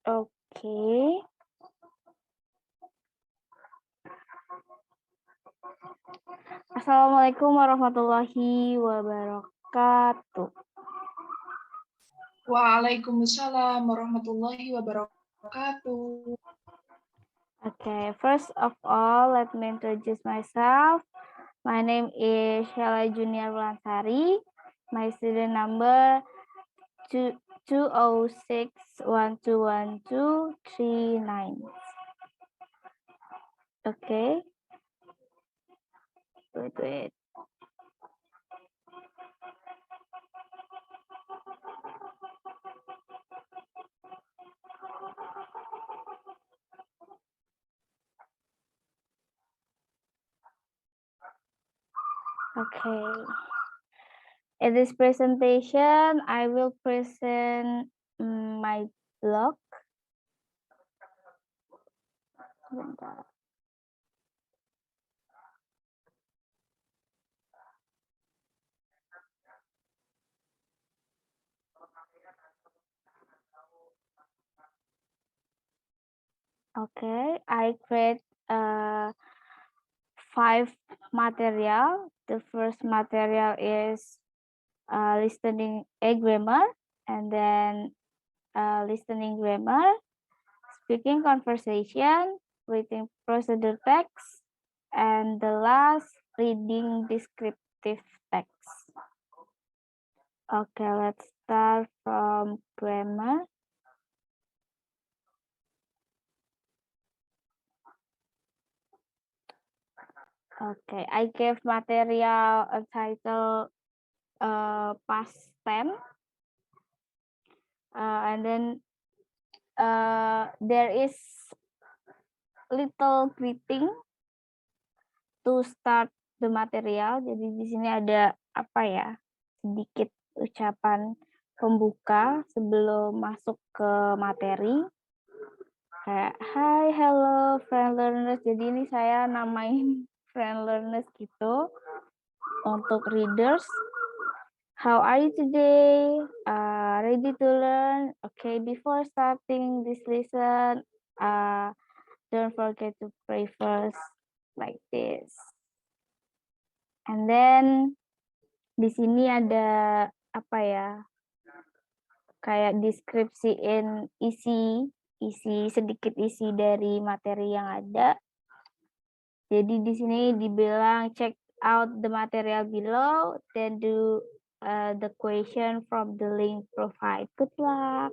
Oke. Assalamualaikum warahmatullahi wabarakatuh. Waalaikumsalam warahmatullahi wabarakatuh. Okay, first of all, let me introduce myself. My name is Sheila Junior Lansari. My student number 206121239. Okay. Wait. Okay. In this presentation, I will present my blog. Bentar. Okay, I create 5 material. The first material is listening a grammar, and then listening grammar, speaking conversation, reading procedure text, and the last reading descriptive text. Okay, let's start from grammar. Okay, I gave material a title past tense, and then there is little greeting to start the material. Jadi di sini ada apa ya? Sedikit ucapan pembuka sebelum masuk ke materi. Kayak hi, hello, friend learners. Jadi ini saya namain friend learners gitu untuk readers. How are you today? Ready to learn? Okay, before starting this lesson, don't forget to pray first, like this. And then di sini ada apa ya? Kayak deskripsiin sedikit isi dari materi yang ada. Jadi di sini dibilang check out the material below, then do the question from the link provided. Good luck.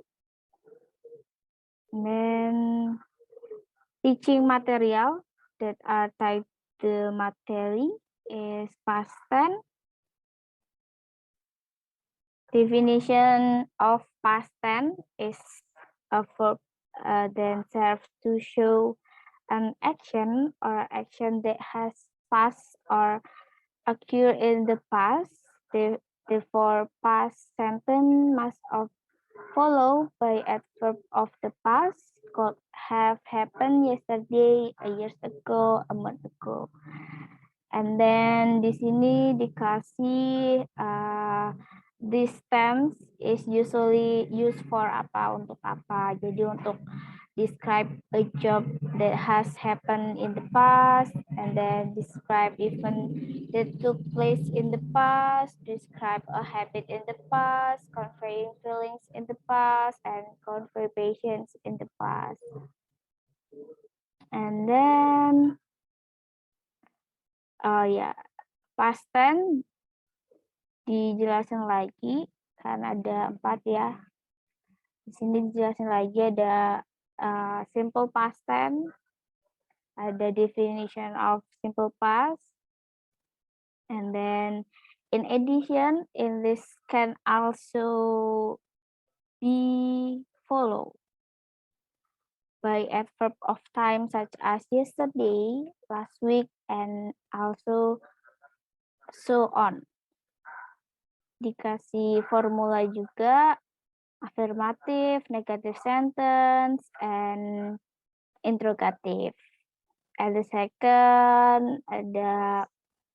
And then teaching material that are tied to material is past tense. Definition of past tense is a verb that serves to show an action or action that has passed or occurred in the past. Therefore, past sentence must follow by adverb of the past. Could have happened yesterday, a year ago, a month ago. And then di sini dikasih this tense is usually used for apa, untuk apa. Jadi untuk describe a job that has happened in the past, and then describe event that took place in the past, describe a habit in the past, conveying feelings in the past, and convey patience in the past. And then past tense dijelasin lagi kan ada 4 ya. Di sini dijelasin lagi ada simple past tense, ada definition of simple past, and then in addition, in this can also be followed by adverb of time such as yesterday, last week, and also so on. Dikasih formula juga, affirmative, negative sentence, and interrogative. And the second ada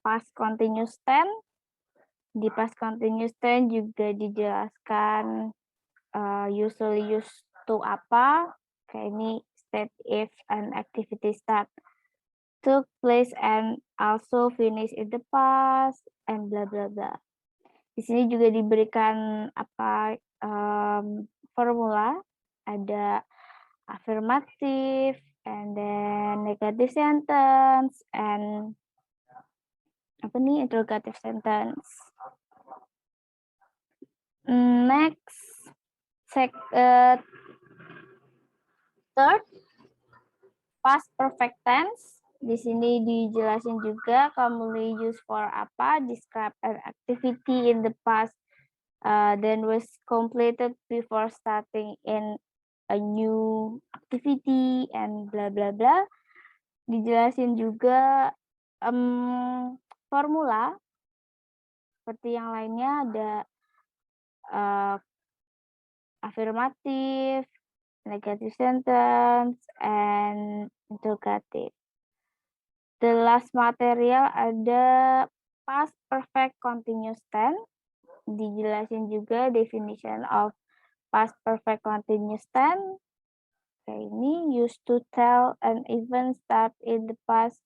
past continuous tense. Di past continuous tense juga dijelaskan usually used to apa, Kayak ini state if an activity start, took place and also finish in the past, and bla bla bla. Di sini juga diberikan formula, ada affirmative, and then negative sentence, and interrogative sentence. Next, third, past perfect tense. Di sini dijelasin juga commonly used for apa, describe an activity in the past then was completed before starting in a new activity and bla bla bla. Dijelasin juga formula seperti yang lainnya, ada affirmative, negative sentence, and interrogative. The last material ada past perfect continuous tense. Dijelasin juga definition of past perfect continuous tense. Kayak ini, used to tell an event start in the past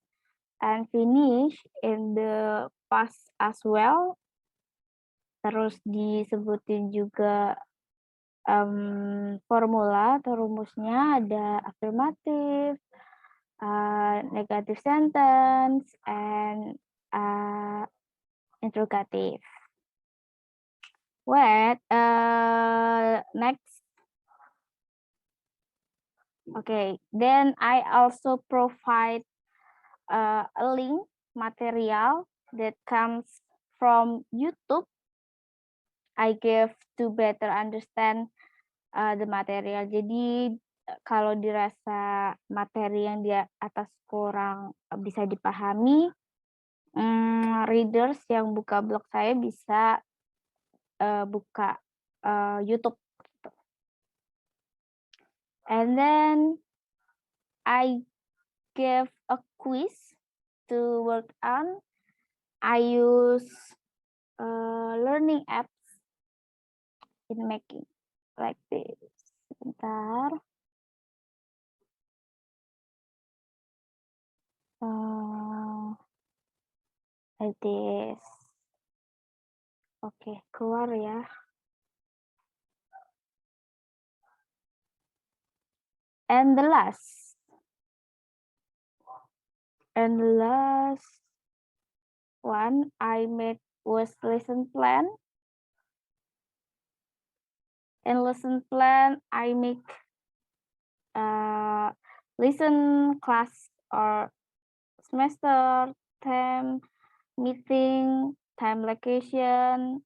and finish in the past as well. Terus disebutin juga formula atau rumusnya, ada affirmative, negative sentence, and interrogative. Next. Okay, then I also provide a link material that comes from YouTube. I give to better understand the material. Jadi kalau dirasa materi yang di atas kurang bisa dipahami, readers yang buka blog saya bisa buka YouTube. And then I give a quiz to work on. I use learning apps in making like this. Sebentar. Like this. Oke, keluar ya. And the last one I made was lesson plan. In lesson plan, I make lesson class or semester, term, meeting, time, location,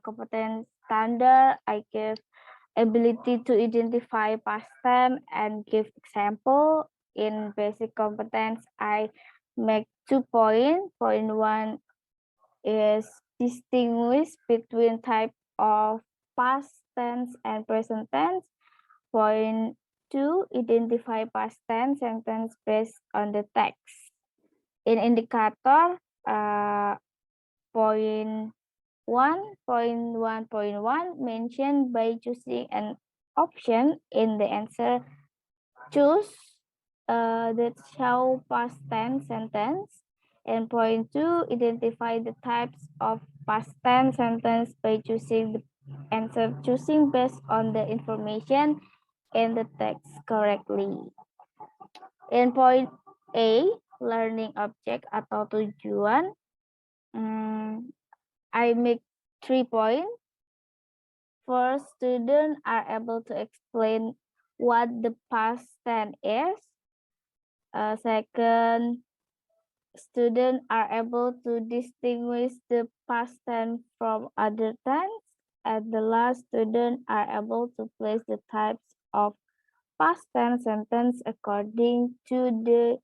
competence standard. I give ability to identify past tense and give example. In basic competence, I make 2 points. Point 1 is distinguish between type of past tense and present tense. Point 2, identify past tense sentence based on the text. In indicator, point 1.1.1 mentioned by choosing an option in the answer. Choose that show past tense sentence. And point 2, identify the types of past tense sentence by choosing the answer choosing based on the information in the text correctly. In point A, learning object atau tujuan, I make 3 points. First, students are able to explain what the past tense is. Second, students are able to distinguish the past tense from other tense. And the last, students are able to place the types of past tense sentence according to the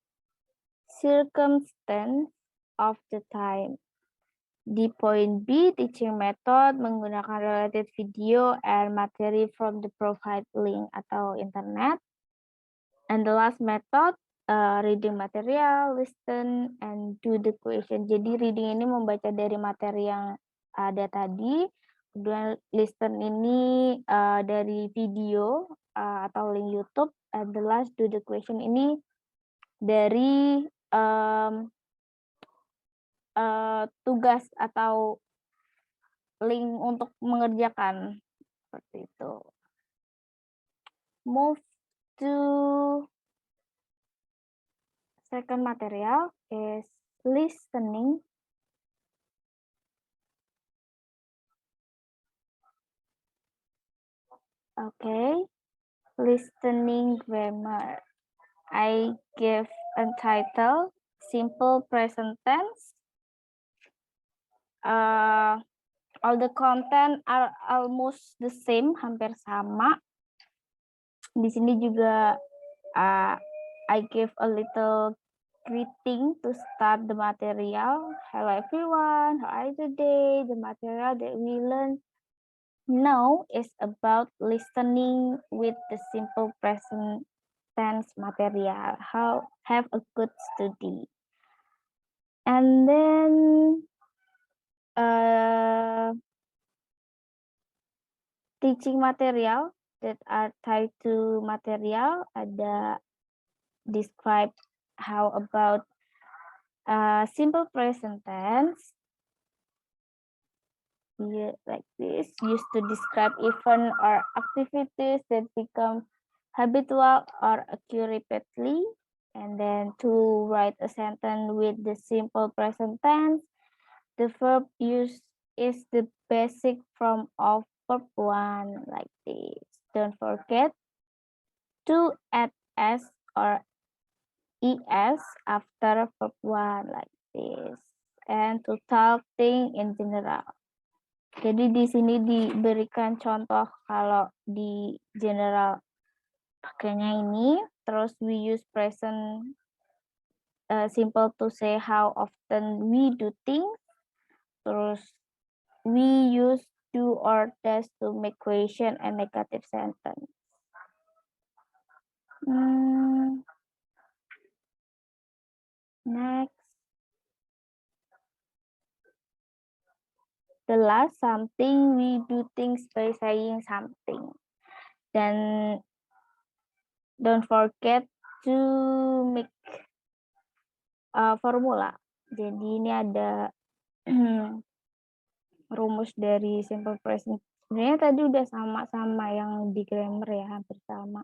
circumstance of the time. Di point B, teaching method menggunakan related video and materi from the provide link atau internet. And the last method, reading material, listen, and do the question. Jadi reading ini membaca dari materi yang ada tadi. Kemudian listen ini dari video atau link YouTube. And the last do the question ini dari tugas atau link untuk mengerjakan seperti itu. Move to second material is listening. Okay, listening grammar. I give a title, simple present tense. All the content are almost the same, hampir sama. Di sini juga I give a little greeting to start the material. Hello everyone, how are you today? The material that we learn now is about listening with the simple present tense material. Have a good study. And then teaching material that are tied to material, ada describe how about simple present tense. Yeah, like this, used to describe event or activities that become habitual or occur repeatedly. And then to write a sentence with the simple present tense, the verb used is the basic form of verb 1, like this. Don't forget to add s or es after verb 1, like this. And to talk thing in general. Jadi di sini diberikan contoh kalau di general pakainya ini, terus we use present simple to say how often we do things, terus we use do or does to make question and negative sentence. Next. The last, something, we do things by saying something. Dan don't forget to make formula. Jadi ini ada rumus dari simple present. Sebenarnya tadi udah sama-sama yang di grammar ya, hampir sama.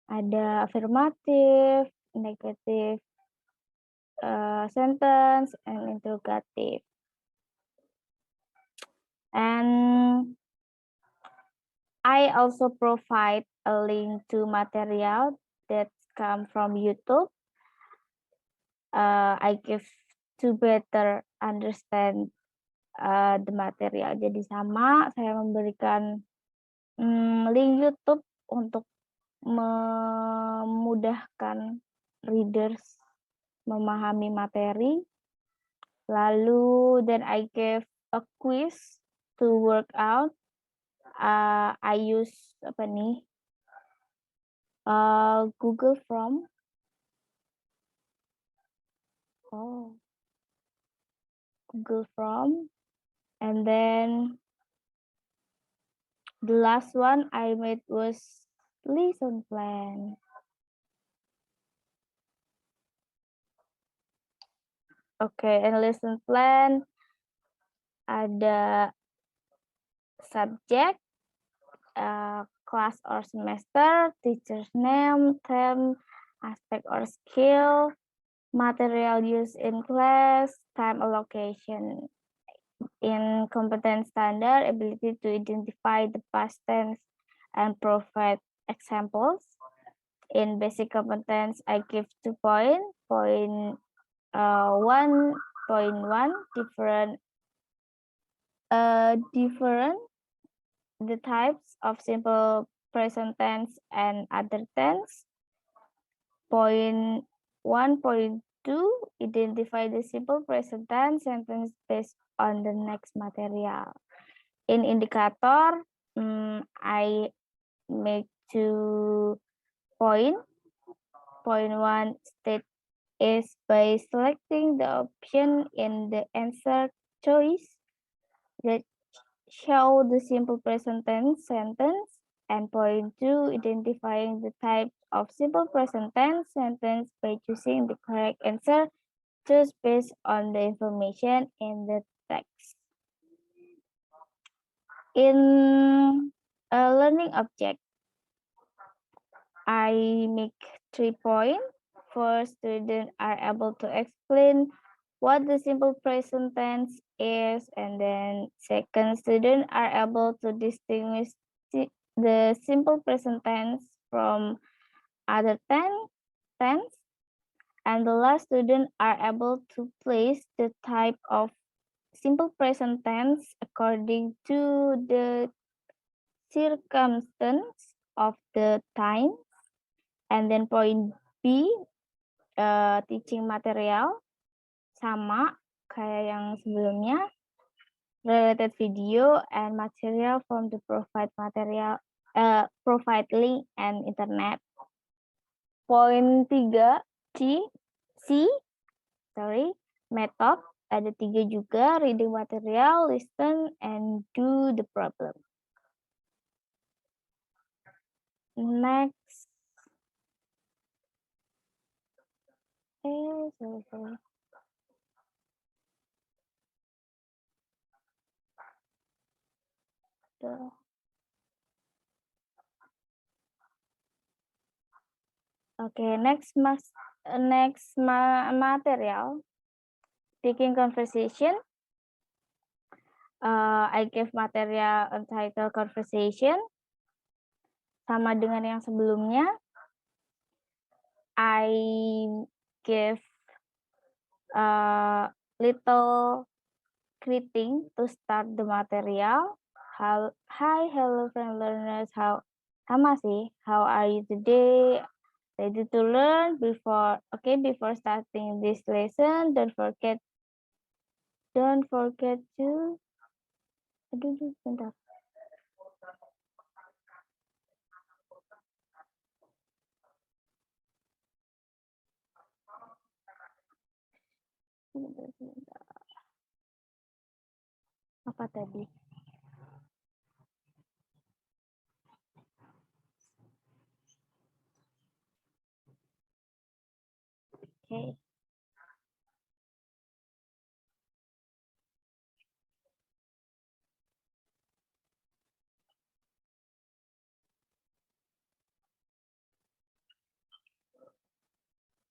Ada affirmative, negative sentence, and interrogative. And I also provide a link to material that come from YouTube. I give to better understand the material. Jadi sama, saya memberikan link YouTube untuk memudahkan readers memahami materi. Lalu then I give a quiz to work out. I use apa nih? Google Form. Google Form. And then the last one I made was lesson plan. Okay, and lesson plan ada subject, class or semester, teacher's name, term, aspect or skill, material used in class, time allocation. In competence standard, ability to identify the past tense and provide examples. In basic competence, I give 2 points. Point 1.1 different the types of simple present tense and other tense. Point 1.2 identify the simple present tense sentence based on the next material. In indicator, I make 2 points. Point 1 state is by selecting the option in the answer choice that show the simple present tense sentence, And point 2, identifying the type of simple present tense sentence by choosing the correct answer, choose based on the information in the text. In a learning object, I make 3 points. First, students are able to explain what the simple present tense is, and then second, students are able to distinguish the simple present tense from other tense, and the last, students are able to place the type of simple present tense according to the circumstance of the time. And then point B, teaching material sama kayak yang sebelumnya, related video and material from the provide link and internet. Poin 3 method ada 3 juga, reading material, listen and do the problem. Next. Sorry. Okay, next material, speaking conversation. I give material entitled conversation, sama dengan yang sebelumnya. I give little greeting to start the material. Hi, hello friend learners. How are you today? Ready to learn? Before starting this lesson, don't forget to bentar. Apa tadi? Okay.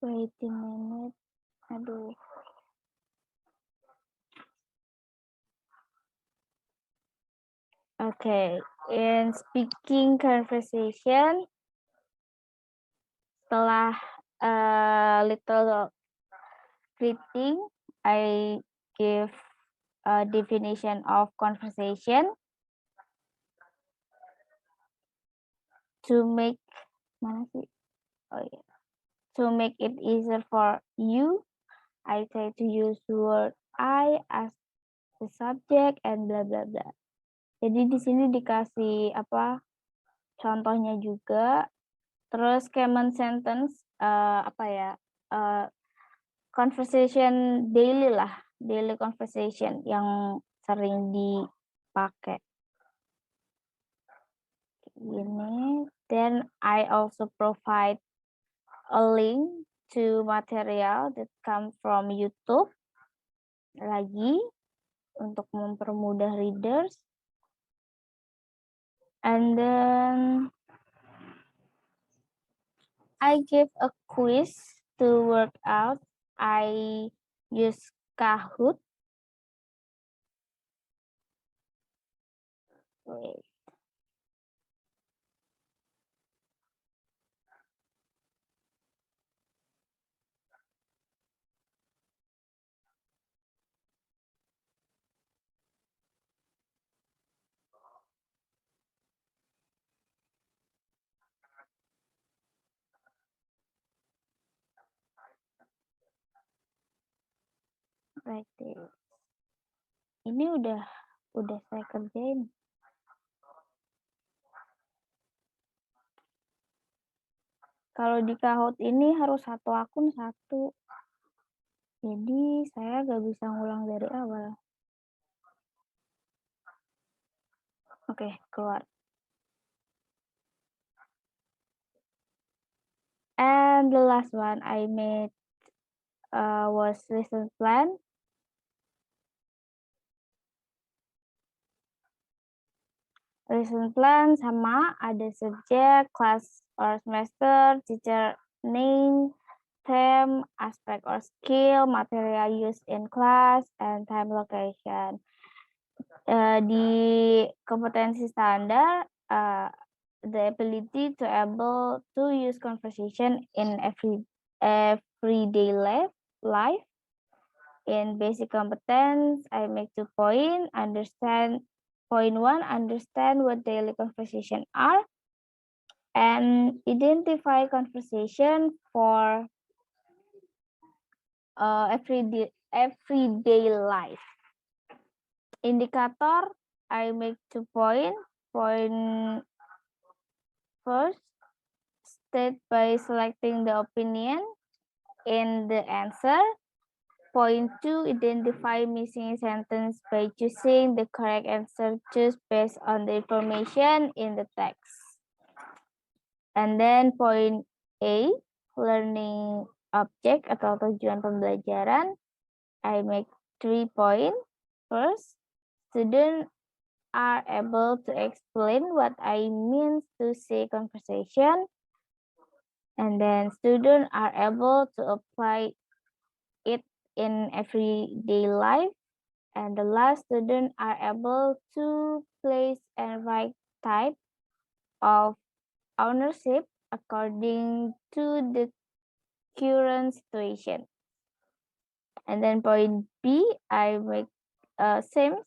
Wait a minute. Aduh. Okay, in speaking conversation, setelah little greeting, I give a definition of conversation to make to make it easier for you. I try to use the word I as the subject and blah blah blah. Jadi di sini dikasih contohnya juga. Terus common sentence conversation daily conversation yang sering dipakai. Gini. Then I also provide a link to material that come from YouTube. Lagi untuk mempermudah readers. And then I give a quiz to work out. I use Kahoot. Wait. Right there. Ini udah saya kerjain. Kalau di Kahoot ini harus satu akun satu. Jadi saya gak bisa ngulang dari awal. Oke, keluar. And the last one I made was lesson plan. Lesson plan sama ada subjek, class or semester, teacher name, theme, aspect or skill, material used in class, and time location. Di kompetensi standar, the ability to able to use conversation in everyday life. In basic competence, I make 2 points. Point 1, understand what daily conversation are, and identify conversation for everyday life. Indicator, I make 2 points. Point first, state by selecting the opinion in the answer. Point 2, identify missing sentence by choosing the correct answer just based on the information in the text. And then point A, learning object atau tujuan pembelajaran. I make 3 points. First, students are able to explain what I mean to say conversation. And then students are able to apply it in everyday life, and the last, students are able to place and write type of ownership according to the current situation. And then point B, I make same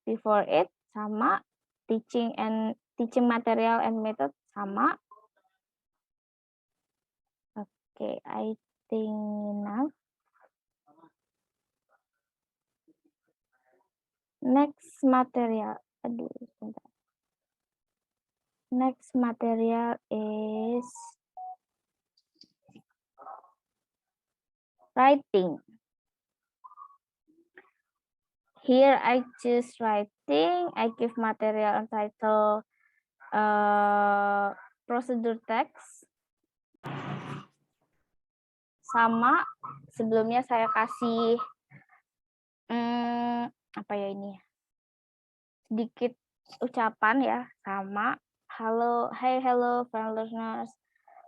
before it, sama, teaching material and method sama. Okay, I think enough. Next material, next material is writing. Here I choose writing. I give material entitled procedure text. Sama sebelumnya saya kasih apa ya ini? Sedikit ucapan ya, sama. Hello friend listeners.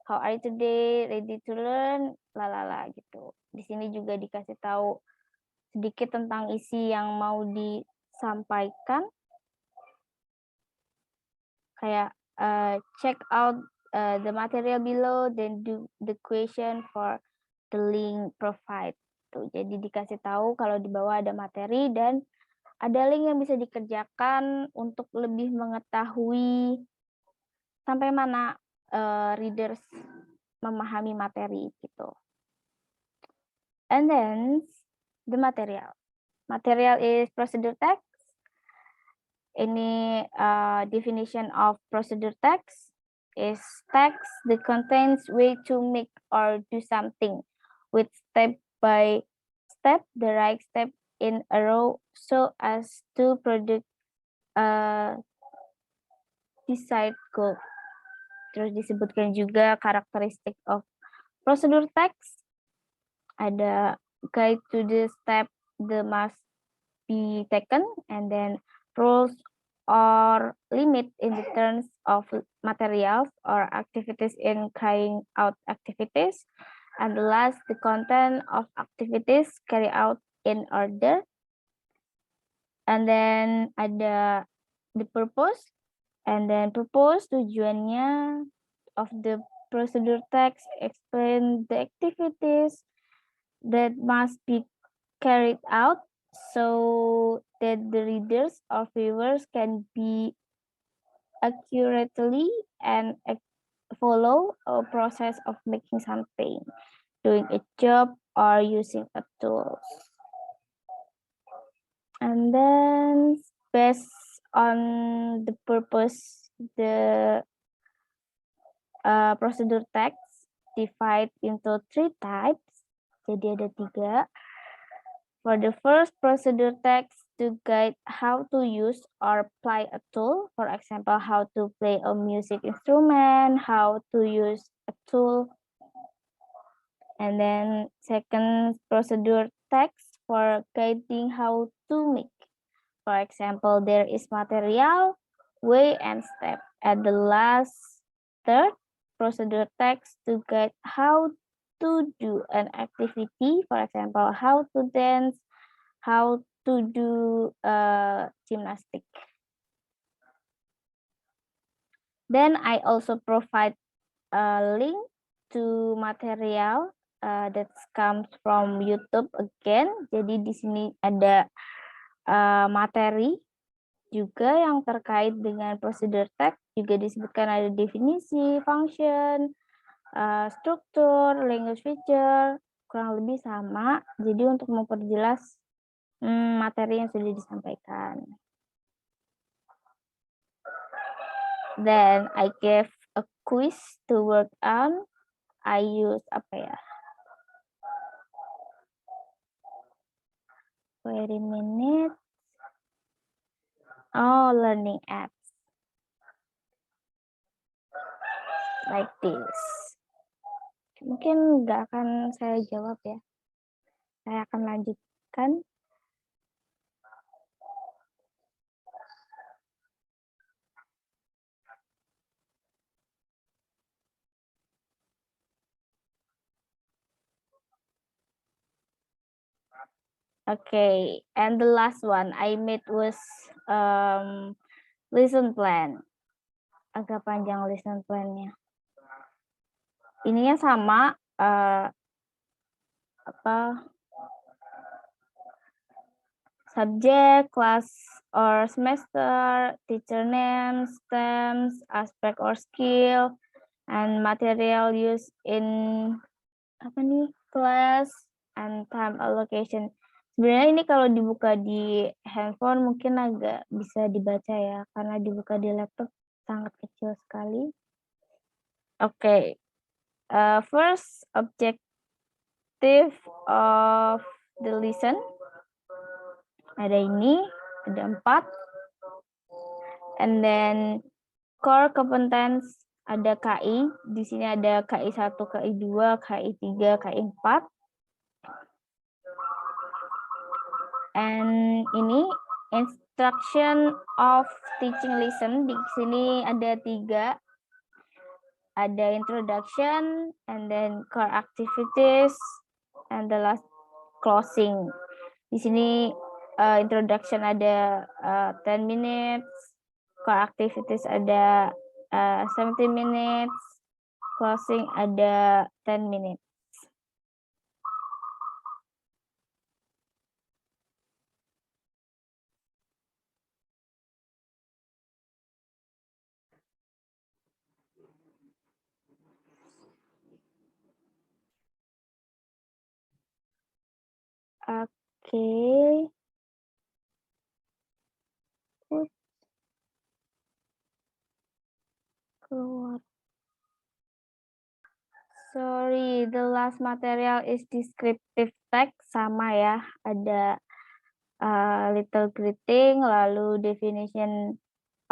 How are you today? Ready to learn? Lalala gitu. Di sini juga dikasih tahu sedikit tentang isi yang mau disampaikan. Kayak check out the material below, then do the question for the link provide. Tuh, jadi dikasih tahu kalau di bawah ada materi dan ada link yang bisa dikerjakan untuk lebih mengetahui sampai mana readers memahami materi gitu. And then the material. Material is procedure text. Ini definition of procedure text is text that contains way to make or do something with step by step, the right step in a row so as to produce desired goal. Terus disebutkan juga karakteristik of procedure text. Ada guide to the step that must be taken, and then rules or limit in the terms of materials or activities in carrying out activities. And the last, the content of activities carry out in order. And then ada the purpose. And then purpose, tujuannya of the procedure text, explain the activities that must be carried out so that the readers or viewers can be accurately and follow a process of making something, doing a job, or using a tool. And then based on the purpose, the procedure text divide into 3 types. Jadi ada 3. For the first, procedure text to guide how to use or apply a tool. For example, how to play a music instrument, how to use a tool And then second, procedure text for guiding how to make. For example, there is material, way, and step. At the last, third, procedure text to guide how to do an activity. For example, how to dance, how to do gymnastic. Then I also provide a link to material that comes from YouTube again. Jadi di sini ada materi juga yang terkait dengan prosedur text, juga disebutkan ada definisi, function, struktur, language feature, kurang lebih sama. Jadi untuk memperjelas materi yang sudah disampaikan. Then I gave a quiz to work on. I use apa ya? Wait a minute. Oh, learning apps. Like this. Mungkin nggak akan saya jawab ya. Saya akan lanjutkan. Okay, and the last one I made was lesson plan. Agak panjang lesson plan-nya. Ininya sama, subject, class or semester, teacher names, terms, aspect or skill, and material used in class and time allocation. Sebenarnya ini kalau dibuka di handphone mungkin agak bisa dibaca ya, karena dibuka di laptop sangat kecil sekali. Oke, first objective of the lesson. Ada ini, ada 4. And then core competence ada KI. Di sini ada KI 1, KI 2, KI 3, KI 4. And ini instruction of teaching lesson. Di sini ada 3. Ada introduction, and then core activities, and the last closing. Di sini introduction ada 10 minutes, core activities ada 70 minutes, closing ada 10 minutes. Oke. Keluar. Sorry, the last material is descriptive text, sama ya. Ada little greeting, lalu definition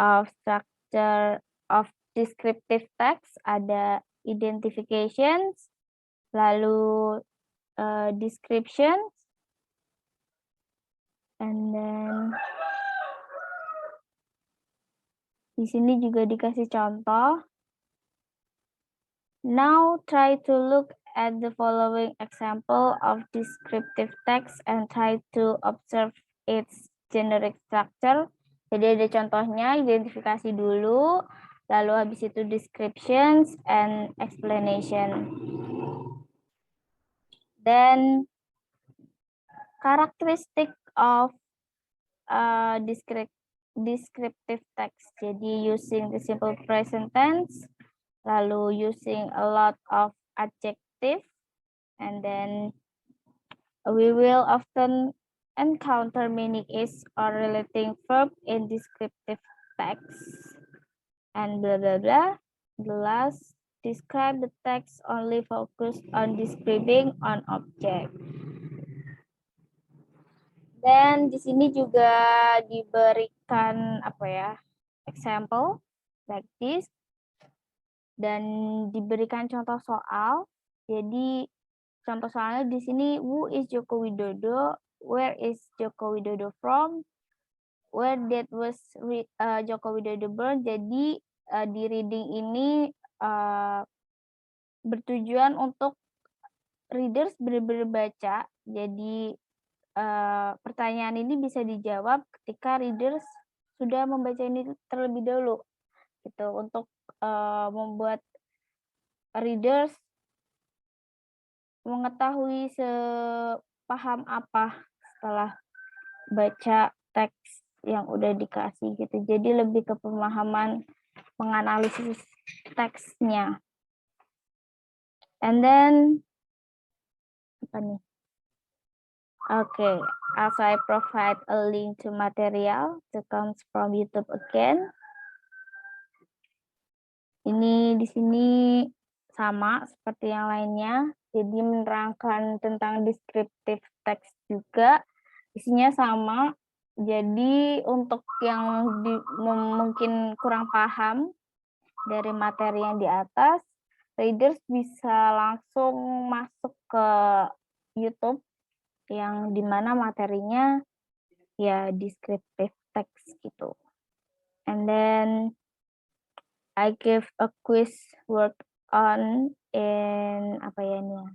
of structure of descriptive text, ada identifications, lalu descriptions, and then di sini juga dikasih contoh. Now try to look at the following example of descriptive text and try to observe its generic structure. Jadi ada contohnya, identifikasi dulu, lalu habis itu descriptions and explanation. Then characteristic of descriptive text. Jadi using the simple present tense, lalu using a lot of adjective, and then we will often encounter many is or relating verb in descriptive text, and blah blah blah. The last, describe the text only focused on describing an object. Dan di sini juga diberikan example like this, dan diberikan contoh soal. Jadi contoh soalnya di sini, who is Joko Widodo, where is Joko Widodo from, where date was Joko Widodo born. Jadi di reading ini bertujuan untuk readers benar-benar baca. Jadi pertanyaan ini bisa dijawab ketika readers sudah membaca ini terlebih dahulu, gitu, untuk membuat readers mengetahui sepaham apa setelah baca teks yang udah dikasih, gitu. Jadi lebih ke pemahaman menganalisis teksnya. And then apa nih? Okay, as I provide a link to material that comes from YouTube again. Ini di sini sama seperti yang lainnya, jadi menerangkan tentang descriptive text juga, isinya sama. Jadi untuk yang mungkin kurang paham dari materi yang di atas, readers bisa langsung masuk ke YouTube yang dimana materinya ya descriptive text gitu. And then I give a quiz work on in apa ya ini ya?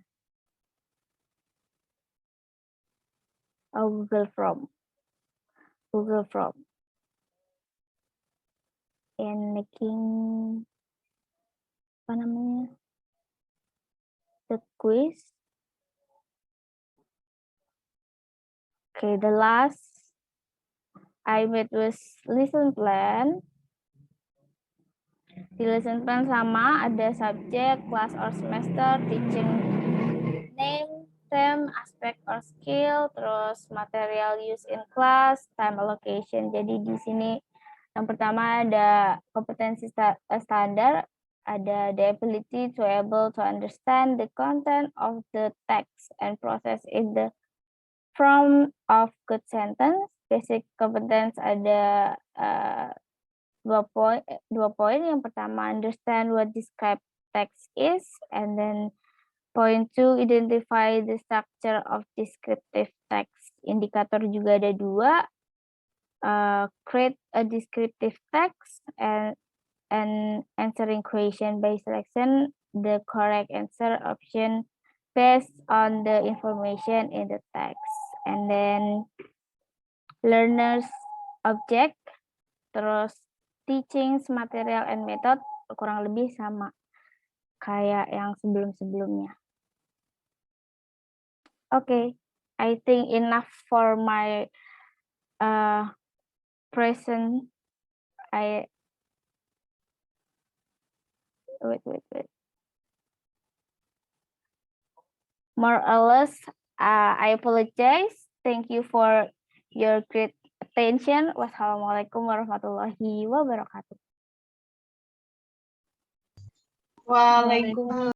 Oh, Google Form. And making apa namanya? The quiz. Okay, the last I made was lesson plan. Di lesson plan sama, ada subject, class or semester, teaching name, theme, aspect or skill, terus material use in class, time allocation. Jadi di sini yang pertama ada kompetensi standar, ada the ability to able to understand the content of the text and process in the form of good sentence. Basic competence ada dua poin. Yang pertama, understand what described text is, and then point 2, identify the structure of descriptive text. Indikator juga ada 2, create a descriptive text and answering question by selection the correct answer option based on the information in the text. And then learners object, terus teachings, material, and method kurang lebih sama kayak yang sebelum-sebelumnya. Okay, I think enough for my present. Wait. More or less, I apologize. Thank you for your great attention. Wassalamualaikum warahmatullahi wabarakatuh. Waalaikumsalam.